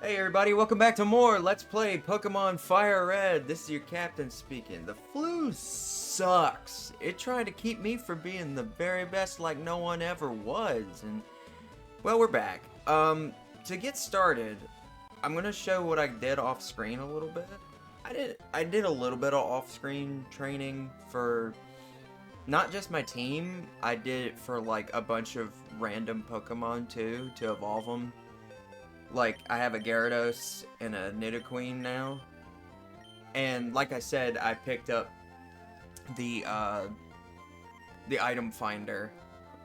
Hey everybody, welcome back to more Let's Play Pokemon FireRed. This is your captain speaking. The flu sucks. It tried to keep me from being the very best like no one ever was. And, well, we're back. To get started, I'm going to show what I did off screen a little bit. I did a little bit of off-screen training for not just my team. I did it for like a bunch of random Pokemon too, to evolve them. Like, I have a Gyarados and a Nidoqueen now. And like I said, I picked up the item finder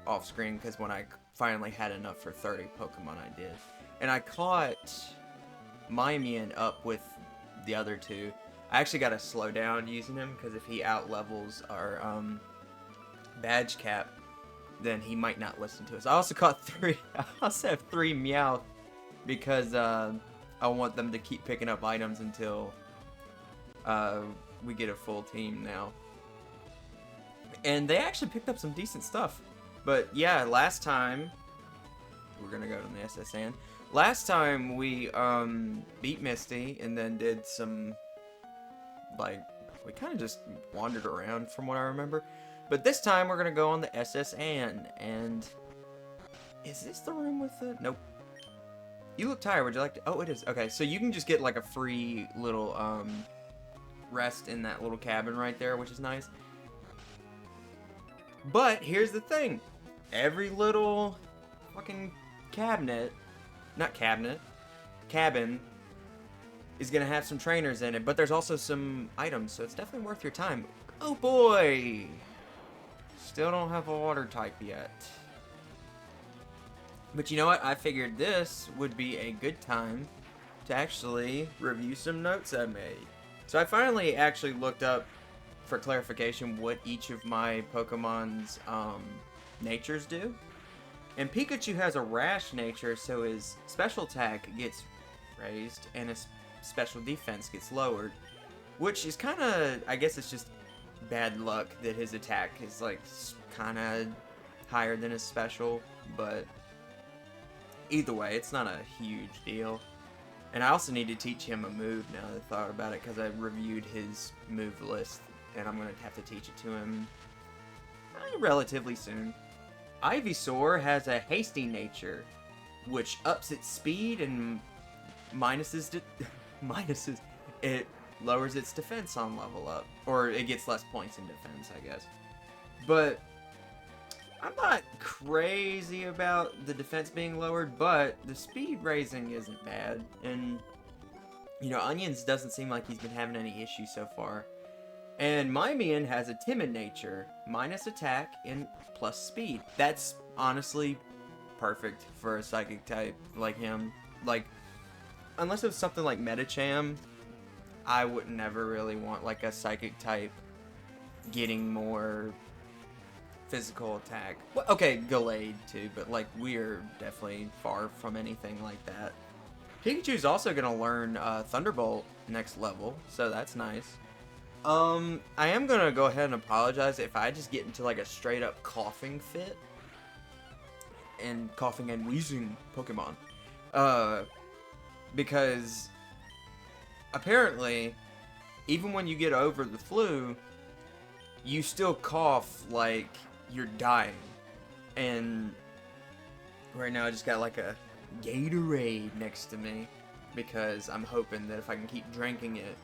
off screen because when I finally had enough for 30 Pokemon I did. And I caught Mimian up with the other two. I actually got to slow down using him because if he outlevels our badge cap, then he might not listen to us. I also caught I also have 3 Meowth. Because I want them to keep picking up items until we get a full team now. And they actually picked up some decent stuff. But yeah, last time, we're going to go to the SSN. Last time we beat Misty and then did some, like, we kind of just wandered around from what I remember. But this time we're going to go on the SSN. And is this the room with the... Nope. You look tired. Would you like to... Oh, it is. Okay, so you can just get, like, a free little, rest in that little cabin right there, which is nice. But, here's the thing. Every little fucking cabinet... Not cabinet. Cabin is gonna have some trainers in it, but there's also some items, so it's definitely worth your time. Oh, boy! Still don't have a water type yet. But you know what? I figured this would be a good time to actually review some notes I made. So I finally actually looked up for clarification what each of my Pokemon's natures do. And Pikachu has a rash nature, so his special attack gets raised and his special defense gets lowered. Which is kind of, I guess it's just bad luck that his attack is like kind of higher than his special, but... Either way, it's not a huge deal. And I also need to teach him a move now that I thought about it, because I reviewed his move list, and I'm going to have to teach it to him relatively soon. Ivysaur has a hasty nature, which ups its speed and it lowers its defense on level up. Or it gets less points in defense, I guess. But... I'm not crazy about the defense being lowered, but the speed raising isn't bad. And, you know, Onions doesn't seem like he's been having any issues so far. And Mimian has a timid nature, minus attack and plus speed. That's honestly perfect for a psychic type like him. Like, unless it was something like Medicham, I would never really want like a psychic type getting more... physical attack. Well, okay, Gallade too, but like we're definitely far from anything like that. Pikachu's also gonna learn Thunderbolt next level, so that's nice. I am gonna go ahead and apologize if I just get into like a straight up coughing fit and coughing and wheezing Pokemon. Because apparently, even when you get over the flu, you still cough like you're dying. And right now I just got like a Gatorade next to me because I'm hoping that if I can keep drinking it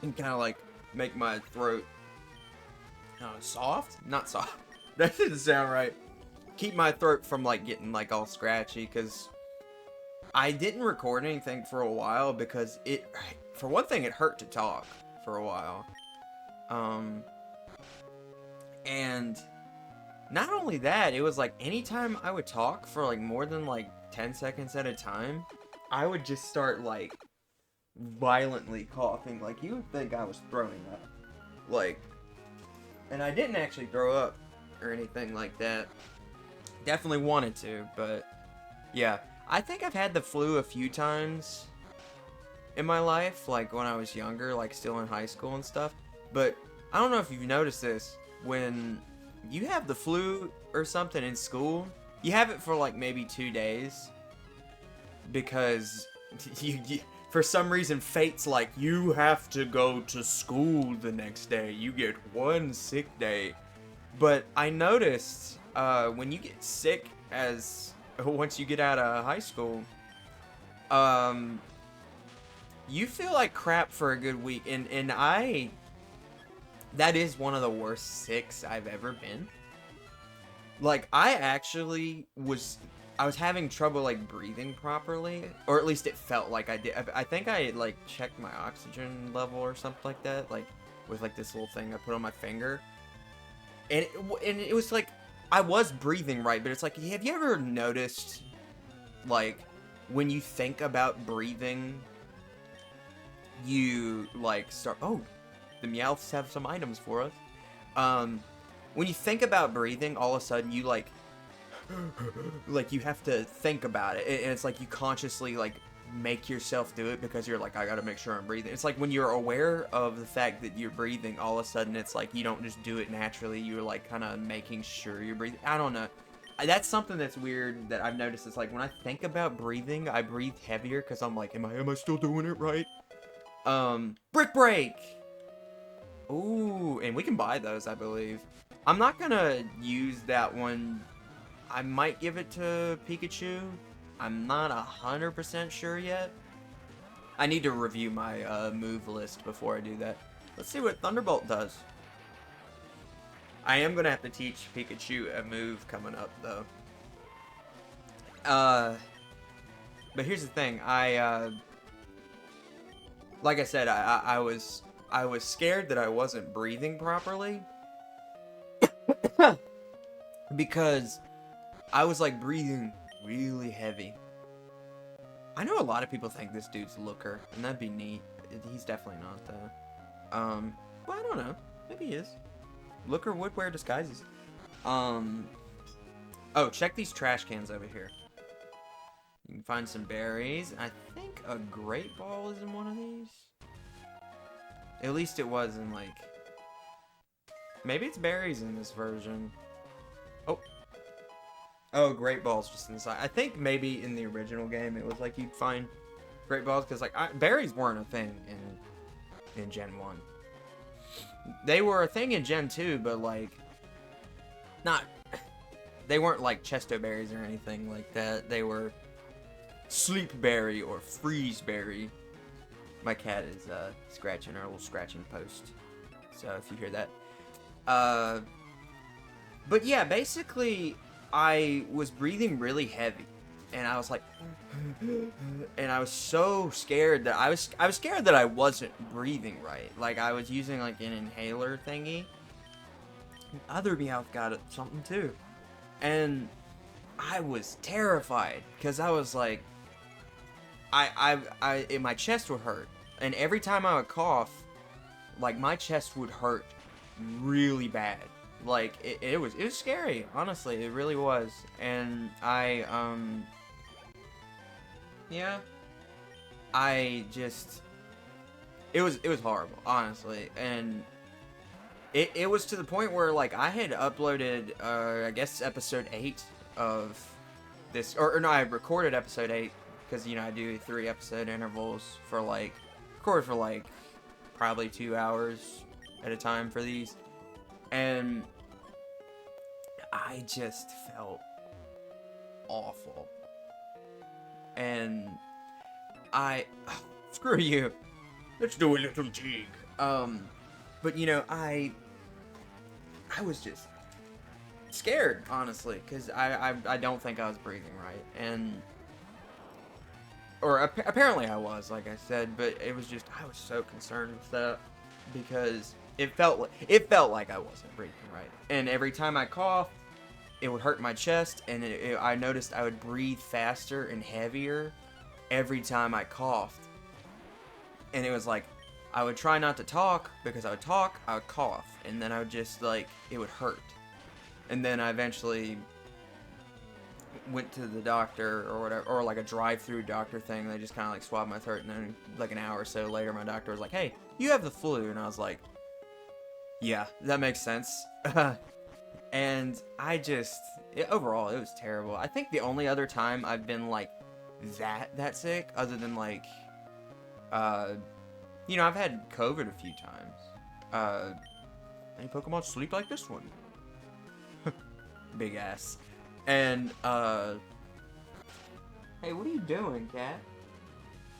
and kind of like make my throat soft? Not soft. That didn't sound right. Keep my throat from like getting like all scratchy, because I didn't record anything for a while because it, for one thing, it hurt to talk for a while. And not only that, it was like anytime I would talk for like more than like 10 seconds at a time, I would just start like violently coughing. Like you would think I was throwing up. Like, and I didn't actually throw up or anything like that. Definitely wanted to, but yeah. I think I've had the flu a few times in my life, like when I was younger, like still in high school and stuff. But I don't know if you've noticed this. When you have the flu or something in school, you have it for like maybe 2 days, because you for some reason fate's like, you have to go to school the next day. You get one sick day. But I noticed when you get sick once you get out of high school, you feel like crap for a good week, and that is one of the worst sicks I've ever been. Like, I was having trouble, like, breathing properly, or at least it felt like I did. I think I, like, checked my oxygen level or something like that, like, with, like, this little thing I put on my finger, and it was, like, I was breathing right, but it's like, have you ever noticed, like, when you think about breathing, you, like, start, oh, the Meowths have some items for us, when you think about breathing, all of a sudden you, like, you have to think about it, and it's like you consciously, like, make yourself do it because you're like, I gotta make sure I'm breathing. It's like when you're aware of the fact that you're breathing, all of a sudden it's like you don't just do it naturally, you're like kind of making sure you're breathing. I don't know. That's something that's weird that I've noticed. It's like when I think about breathing, I breathe heavier because I'm like, am I still doing it right? Brick Break! Ooh, and we can buy those, I believe. I'm not gonna use that one. I might give it to Pikachu. I'm not 100% sure yet. I need to review my move list before I do that. Let's see what Thunderbolt does. I am gonna have to teach Pikachu a move coming up, though. But here's the thing. Like I said, I was scared that I wasn't breathing properly. Because I was, like, breathing really heavy. I know a lot of people think this dude's Looker, and that'd be neat. He's definitely not, though. But I don't know. Maybe he is. Looker would wear disguises. Oh, check these trash cans over here. You can find some berries. I think a Great Ball is in one of these. At least it was in, like... Maybe it's berries in this version. Oh, Great Ball's just inside. I think maybe in the original game it was like you'd find Great Balls, because like berries weren't a thing in Gen 1. They were a thing in Gen 2, but like they weren't like Chesto berries or anything like that. They were Sleep Berry or Freeze Berry. My cat is scratching our little scratching post, so if you hear that. But yeah, basically I was breathing really heavy, and I was like, and I was so scared that I was scared that I wasn't breathing right. Like I was using like an inhaler thingy. Other Meowth got something too, and I was terrified because I was like, my chest would hurt, and every time I would cough, like my chest would hurt really bad. Like, it was scary, honestly, it really was, and yeah, it was horrible, honestly, and it was to the point where, like, I had uploaded, I guess, episode 8 of this, or no, I recorded episode 8, because, you know, I do 3 episode intervals for, like, record for, like, probably 2 hours at a time for these. And I just felt awful. And screw you. Let's do a little jig. But you know, I was just scared, honestly, because I don't think I was breathing right, and apparently I was, like I said, but it was just, I was so concerned with that because it felt like I wasn't breathing right, and every time I coughed, it would hurt my chest, and I noticed I would breathe faster and heavier every time I coughed, and it was like, I would try not to talk, because I would talk, I would cough, and then I would just, like, it would hurt, and then I eventually went to the doctor, or whatever, or like a drive-through doctor thing, they just kind of like swabbed my throat, and then like an hour or so later, my doctor was like, hey, you have the flu, and I was like, yeah, that makes sense. And I just, overall, it was terrible. I think the only other time I've been, like, that sick, other than like, you know, I've had COVID a few times. Any Pokemon sleep like this one? Big ass. And, hey, what are you doing, cat?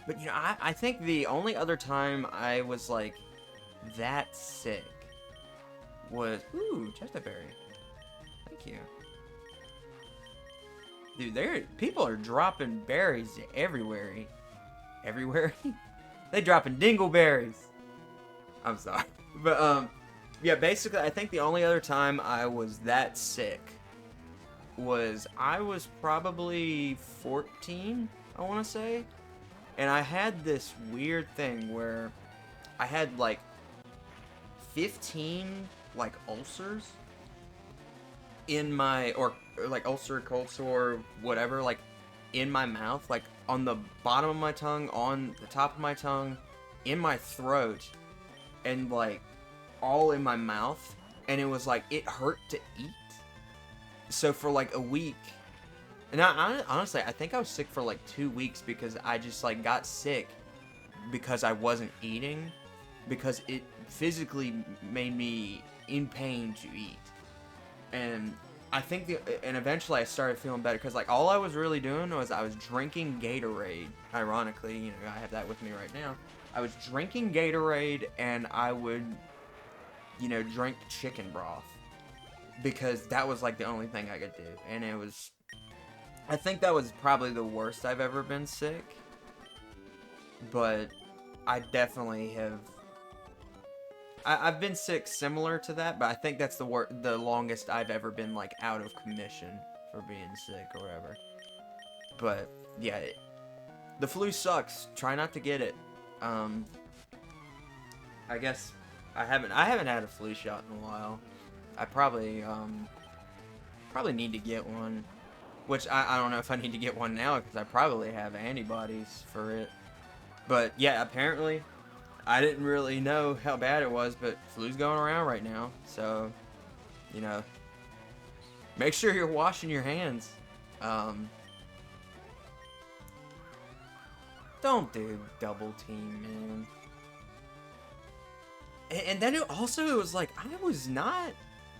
But, you know, I think the only other time I was, like, that sick was... Ooh, Chesterberry. Thank you. Dude, people are dropping berries everywhere. Everywhere? They dropping dingleberries. I'm sorry. But, yeah, basically, I think the only other time I was that sick was I was probably 14, I want to say. And I had this weird thing where I had, like, 15, like, ulcers in my, or like, ulcer, cold sore, whatever, like, in my mouth, like, on the bottom of my tongue, on the top of my tongue, in my throat, and, like, all in my mouth, and it was, like, it hurt to eat. So for, like, a week, and honestly, I think I was sick for, like, 2 weeks because I just, like, got sick because I wasn't eating, because it physically made me in pain to eat. And I think and eventually I started feeling better because, like, all I was really doing was I was drinking Gatorade. Ironically, you know, I have that with me right now. I was drinking Gatorade, and I would, you know, drink chicken broth because that was, like, the only thing I could do. And it was, I think that was probably the worst I've ever been sick. But I definitely have, I've been sick similar to that, but I think that's the longest I've ever been, like, out of commission for being sick or whatever. But yeah, the flu sucks. Try not to get it. I guess I haven't had a flu shot in a while. I probably need to get one, which I don't know if I need to get one now because I probably have antibodies for it. But yeah, apparently I didn't really know how bad it was, but flu's going around right now. So, you know, make sure you're washing your hands. Don't do double team, man. And then it was like,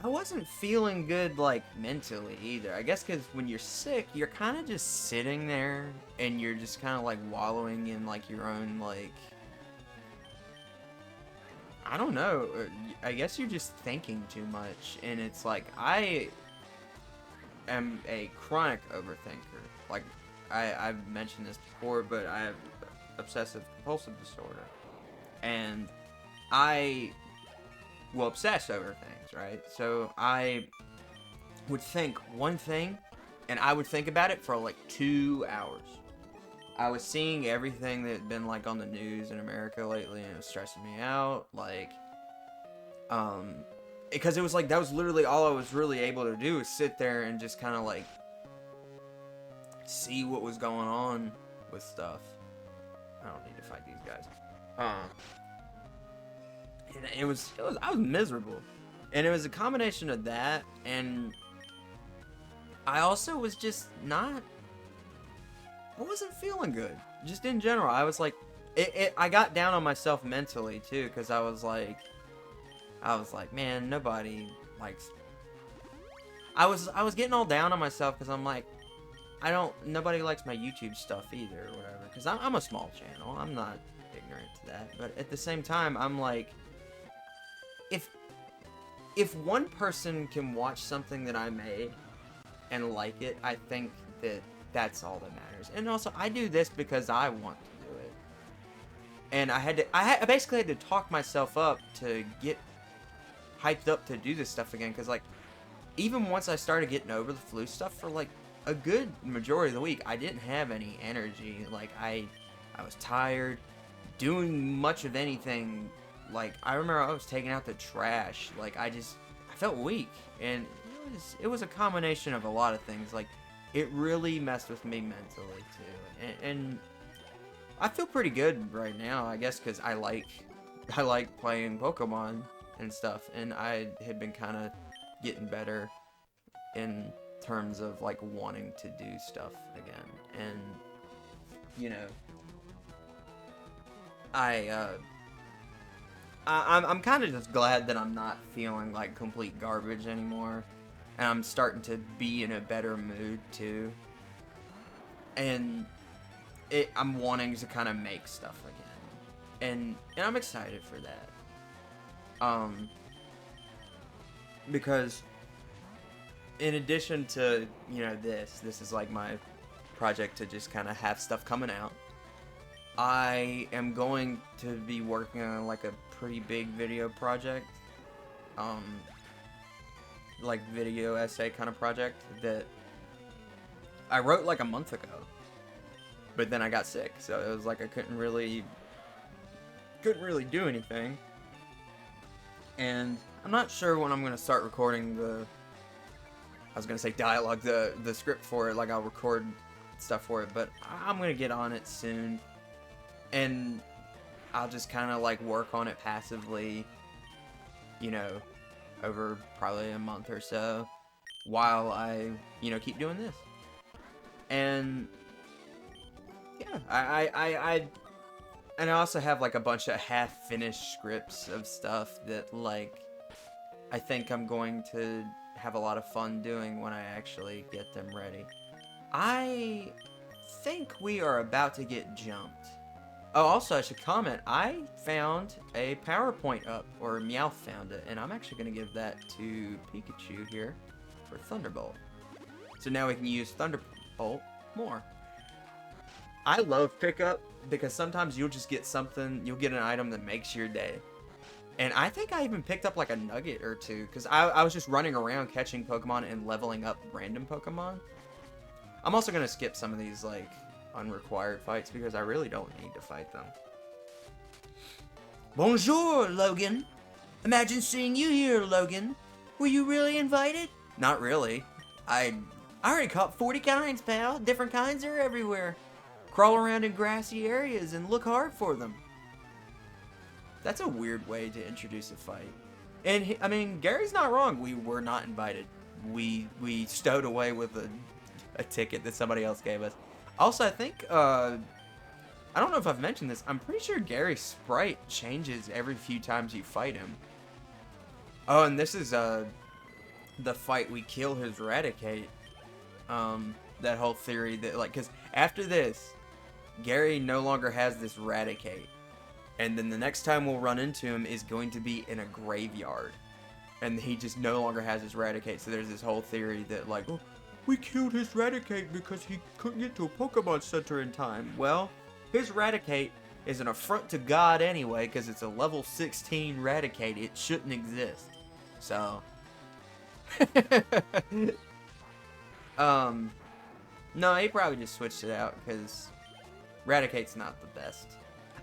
I wasn't feeling good, like, mentally either. I guess because when you're sick, you're kind of just sitting there and you're just kind of, like, wallowing in, like, your own, like, I don't know. I guess you're just thinking too much. And it's like, I am a chronic overthinker. Like, I've mentioned this before, but I have obsessive compulsive disorder. And I will obsess over things, right? So I would think one thing, and I would think about it for, like, 2 hours. I was seeing everything that had been, like, on the news in America lately, and it was stressing me out, like, because it was, like, that was literally all I was really able to do, was sit there and just kind of, like, see what was going on with stuff. I don't need to fight these guys. And I was miserable. And it was a combination of that, and I also was just not, I wasn't feeling good. Just in general, I was like, I got down on myself mentally too, because I was like, man, nobody likes. I was getting all down on myself because I'm like, nobody likes my YouTube stuff either, or whatever. Because I'm a small channel, I'm not ignorant to that. But at the same time, I'm like, if one person can watch something that I made and like it, I think that's all that matters. And also, I do this because I want to do it. And I basically had to talk myself up to get hyped up to do this stuff again. Because, like, even once I started getting over the flu stuff for, like, a good majority of the week, I didn't have any energy. Like, I was tired. Doing much of anything, like, I remember I was taking out the trash. Like, I felt weak. And it was a combination of a lot of things. Like, it really messed with me mentally, too. And I feel pretty good right now, I guess, because I like playing Pokemon and stuff. And I had been kind of getting better in terms of, like, wanting to do stuff again. And you know, I'm kind of just glad that I'm not feeling like complete garbage anymore, and I'm starting to be in a better mood too, and I'm wanting to kind of make stuff again, and I'm excited for that, because in addition to, you know, this is like my project to just kind of have stuff coming out. I am going to be working on like a pretty big video project, like video essay kind of project that I wrote like a month ago, but then I got sick, so it was like I couldn't really do anything, and I'm not sure when I'm gonna start recording I was gonna say dialogue, the script for it. Like, I'll record stuff for it, but I'm gonna get on it soon, and I'll just kind of like work on it passively, you know, over probably a month or so, while I, you know, keep doing this. And yeah, and I also have like a bunch of half-finished scripts of stuff that, like, I think I'm going to have a lot of fun doing when I actually get them ready. I think we are about to get jumped. Oh, also, I should comment, I found a PowerPoint up, or Meowth found it, and I'm actually going to give that to Pikachu here for Thunderbolt. So now we can use Thunderbolt more. I love pickup, because sometimes you'll just get something, you'll get an item that makes your day. And I think I even picked up like a nugget or two, because I was just running around catching Pokemon and leveling up random Pokemon. I'm also going to skip some of these like unrequired fights, because I really don't need to fight them. Bonjour, Logan. Imagine seeing you here, Logan. Were you really invited? Not really. I already caught 40 kinds, pal. Different kinds are everywhere. Crawl around in grassy areas and look hard for them. That's a weird way to introduce a fight. And, I mean, Gary's not wrong. We were not invited. We stowed away with a ticket that somebody else gave us. Also, I think, I don't know if I've mentioned this. I'm pretty sure Gary's sprite changes every few times you fight him. Oh, and this is, the fight we kill his Raticate. That whole theory that, like, because after this, Gary no longer has this Raticate. And then the next time we'll run into him is going to be in a graveyard. And he just no longer has his Raticate. So there's this whole theory that, like, oh, we killed his Raticate because he couldn't get to a Pokemon Center in time. Well, his Raticate is an affront to God anyway, because it's a level 16 Raticate. It shouldn't exist. So. No, he probably just switched it out, because Raticate's not the best.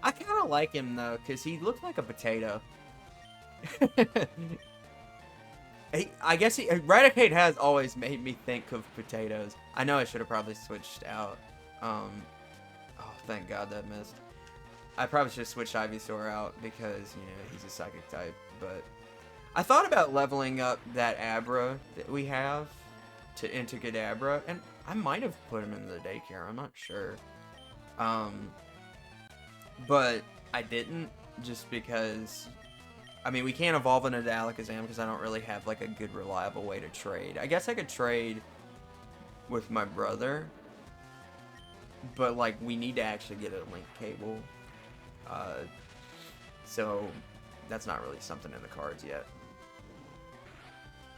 I kind of like him, though, because he looks like a potato. I guess Raticate has always made me think of potatoes. I know I should have probably switched out. Oh, thank God that missed. I probably should have switched Ivysaur out, because, you know, he's a psychic type. But I thought about leveling up that Abra that we have into Kadabra, and I might have put him in the daycare. I'm not sure. But I didn't, just because, I mean, we can't evolve into Alakazam because I don't really have, like, a good, reliable way to trade. I guess I could trade with my brother, but, like, we need to actually get a link cable. So that's not really something in the cards yet.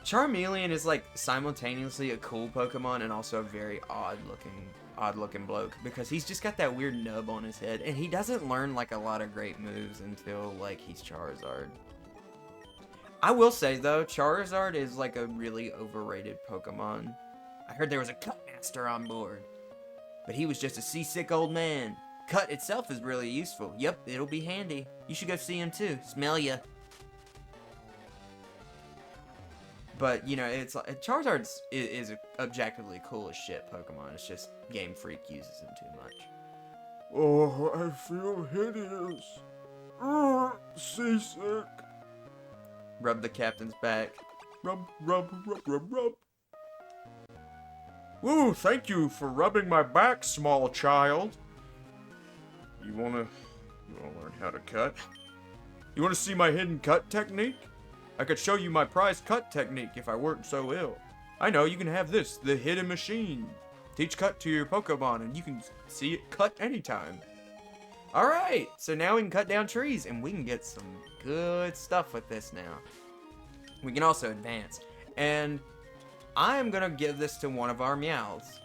Charmeleon is, like, simultaneously a cool Pokemon and also a very odd-looking bloke, because he's just got that weird nub on his head, and he doesn't learn, like, a lot of great moves until, like, he's Charizard. I will say, though, Charizard is, like, a really overrated Pokemon. I heard there was a Cut Master on board, but he was just a seasick old man. Cut itself is really useful. Yep, it'll be handy. You should go see him, too. Smell ya. But, you know, it's like, Charizard is objectively cool as shit Pokemon. It's just Game Freak uses him too much. Oh, I feel hideous. Seasick. Rub the captain's back. Rub. Woo, thank you for rubbing my back, small child. You wanna learn how to cut? You wanna see my hidden cut technique? I could show you my prized cut technique if I weren't so ill. I know, you can have this, the hidden machine. Teach cut to your Pokemon and you can see it cut anytime. Alright, so now we can cut down trees and we can get some good stuff with this now. We can also advance. And I'm gonna give this to one of our Meows.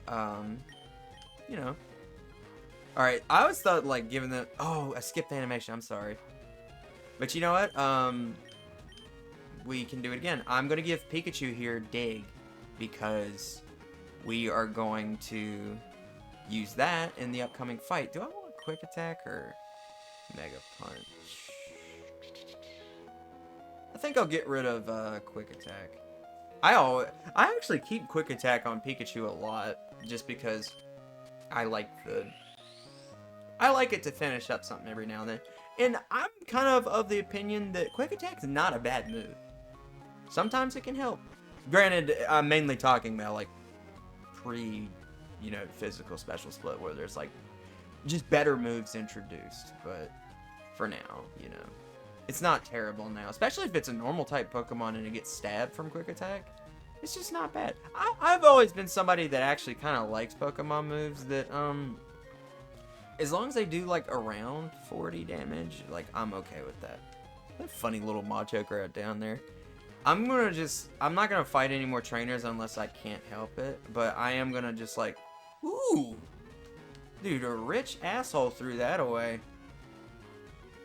You know. Alright, I always thought like giving them... Oh, I skipped the animation, I'm sorry. But you know what? We can do it again. I'm gonna give Pikachu here Dig. Because we are going to use that in the upcoming fight. Do I want Quick Attack or Mega Punch? I think I'll get rid of Quick Attack. I actually keep Quick Attack on Pikachu a lot, just because I like it to finish up something every now and then. And I'm kind of the opinion that Quick Attack is not a bad move. Sometimes it can help. Granted, I'm mainly talking about like physical special split where there's like just better moves introduced. But for now, it's not terrible now, especially if it's a normal type Pokemon and it gets stabbed from Quick Attack. It's just not bad. I've always been somebody that actually kind of likes Pokemon moves that, as long as they do like around 40 damage, like I'm okay with that. That funny little Machoke right down there. I'm not gonna fight any more trainers unless I can't help it, but I am gonna just like, ooh, dude, a rich asshole threw that away.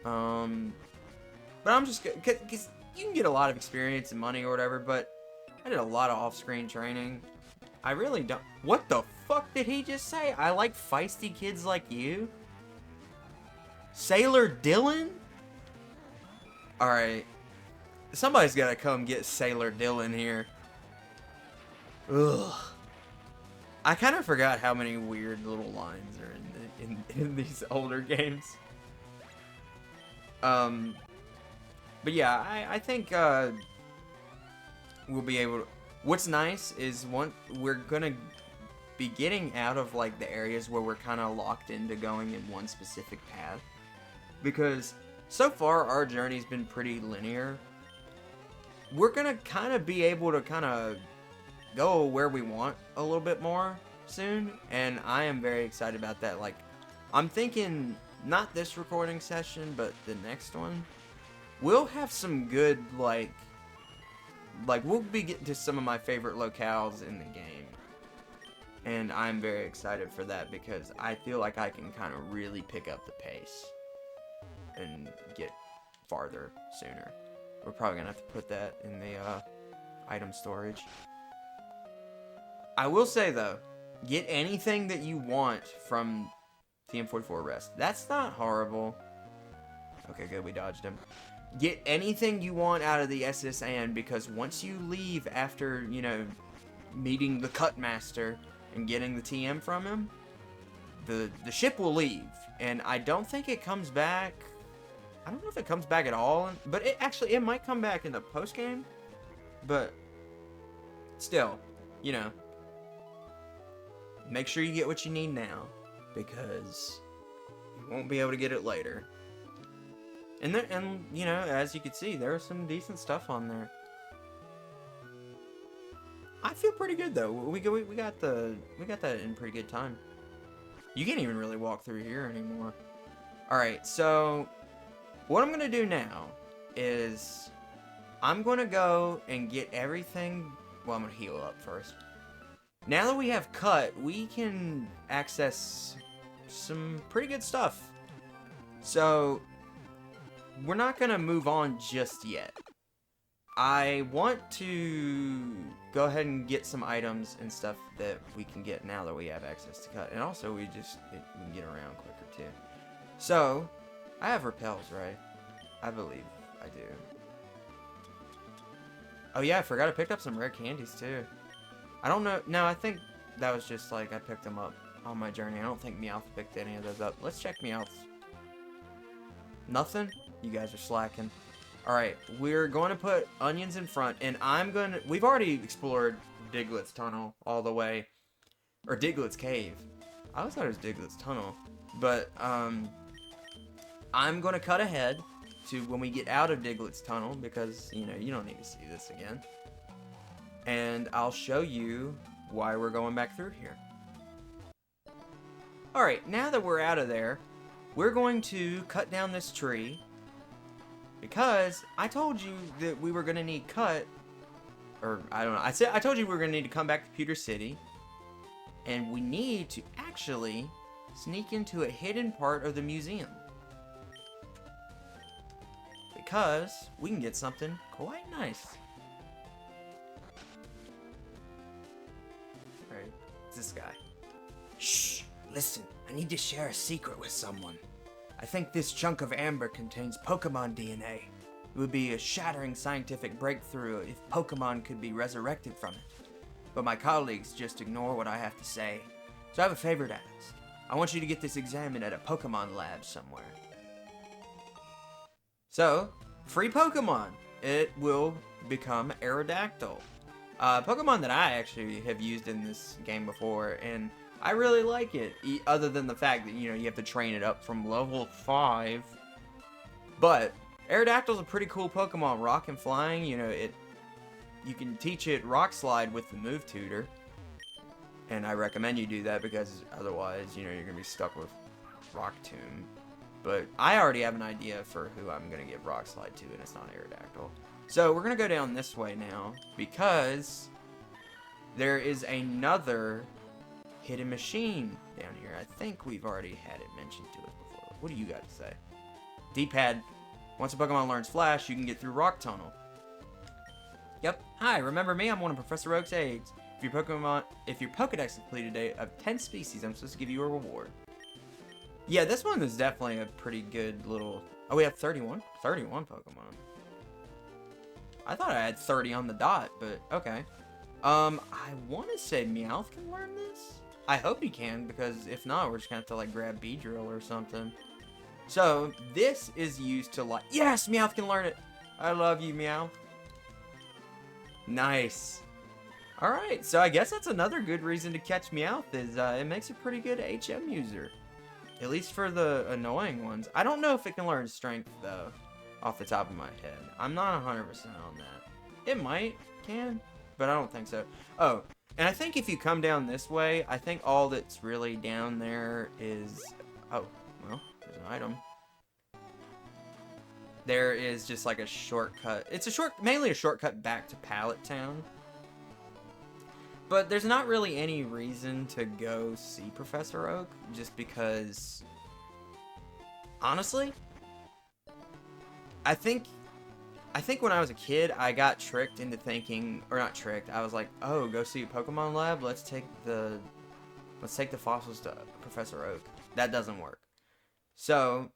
But I'm just, cause you can get a lot of experience and money or whatever, but I did a lot of off-screen training. I really don't. What the fuck did he just say? I like feisty kids like you? Sailor Dylan? Alright. Somebody's gotta come get Sailor Dylan here. Ugh. I kind of forgot how many weird little lines are in these older games. But yeah, I think we'll be able to... What's nice is we're gonna be getting out of like the areas where we're kind of locked into going in one specific path, because so far our journey's been pretty linear. We're gonna kind of be able to kind of go where we want a little bit more soon, and I am very excited about that. Like, I'm thinking not this recording session, but the next one, we'll have some good like we'll be getting to some of my favorite locales in the game. And I'm very excited for that because I feel like I can kind of really pick up the pace and get farther sooner. We're probably going to have to put that in the item storage. I will say though, get anything that you want from TM44 Rest. That's not horrible. Okay, good, we dodged him. Get anything you want out of the SSN, because once you leave after, meeting the Cut Master and getting the TM from him, the ship will leave. And I don't think it comes back. I don't know if it comes back at all, but it might come back in the post-game. But still, make sure you get what you need now, because you won't be able to get it later. And as you can see, there's some decent stuff on there. I feel pretty good though. We got that in pretty good time. You can't even really walk through here anymore. All right, so what I'm gonna do now is I'm gonna go and get everything. Well, I'm gonna heal up first. Now that we have Cut, we can access some pretty good stuff. So we're not gonna move on just yet. I want to go ahead and get some items and stuff that we can get now that we have access to Cut. And also we can get around quicker too. So, I have repels, right? I believe I do. Oh yeah, I forgot I picked up some rare candies too. I don't know. No, I think that was just like I picked them up on my journey. I don't think Meowth picked any of those up. Let's check Meowth. Nothing? You guys are slacking. Alright, we're going to put onions in front, and we've already explored Diglett's tunnel all the way. Or Diglett's cave. I always thought it was Diglett's tunnel. But, I'm gonna cut ahead to when we get out of Diglett's tunnel, because, you know, you don't need to see this again. And I'll show you why we're going back through here. Alright, now that we're out of there, we're going to cut down this tree, because I told you that we were gonna need I don't know, I told you we were gonna need to come back to Pewter City, and we need to actually sneak into a hidden part of the museum, because we can get something quite nice. Alright, it's this guy. Shh! Listen, I need to share a secret with someone. I think this chunk of amber contains Pokémon DNA. It would be a shattering scientific breakthrough if Pokémon could be resurrected from it. But my colleagues just ignore what I have to say. So I have a favor to ask. I want you to get this examined at a Pokémon lab somewhere. So, free Pokémon. It will become Aerodactyl. Pokemon that I actually have used in this game before, and I really like it, other than the fact that, you know, you have to train it up from level 5. But Aerodactyl's a pretty cool Pokemon. Rock and flying, you know, you can teach it Rock Slide with the move tutor. And I recommend you do that, because otherwise, you know, you're going to be stuck with Rock Tomb. But I already have an idea for who I'm going to give Rock Slide to, and it's not Aerodactyl. So we're going to go down this way now, because there is another hidden machine down here. I think we've already had it mentioned to us before. What do you got to say? D-pad. Once a Pokemon learns Flash, you can get through Rock Tunnel. Yep. Hi, remember me? I'm one of Professor Oak's aides. If your Pokedex completed a of 10 species, I'm supposed to give you a reward. Yeah, this one is definitely a pretty good little... Oh, we have 31? 31 Pokemon. I thought I had 30 on the dot, but okay. I want to say Meowth can learn this? I hope he can, because if not, we're just going to have to, like, grab Beedrill or something. So, this is used to, like... Yes! Meowth can learn it! I love you, Meowth. Nice. Alright, so I guess that's another good reason to catch Meowth, is it makes a pretty good HM user. At least for the annoying ones. I don't know if it can learn Strength, though, off the top of my head. I'm not 100% on that. It might can, but I don't think so. Oh, and I think if you come down this way, I think all that's really down there is... Oh, well, there's an item. There is just like a shortcut. It's mainly a shortcut back to Pallet Town. But there's not really any reason to go see Professor Oak, just because, honestly, I think when I was a kid, I got tricked into thinking, or not tricked, I was like, oh, go see a Pokemon lab, let's take the fossils to Professor Oak. That doesn't work. So,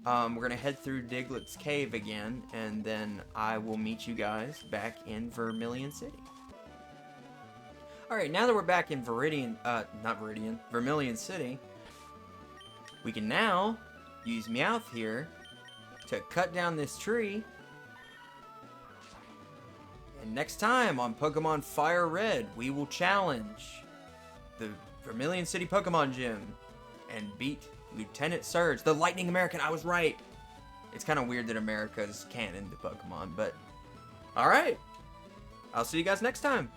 we're gonna head through Diglett's cave again, and then I will meet you guys back in Vermilion City. Alright, now that we're back in Vermilion City, we can now use Meowth here to cut down this tree. And next time on Pokemon FireRed, we will challenge the Vermilion City Pokemon Gym and beat Lieutenant Surge, the Lightning American. I was right. It's kind of weird that America's canon to Pokemon, but alright. I'll see you guys next time.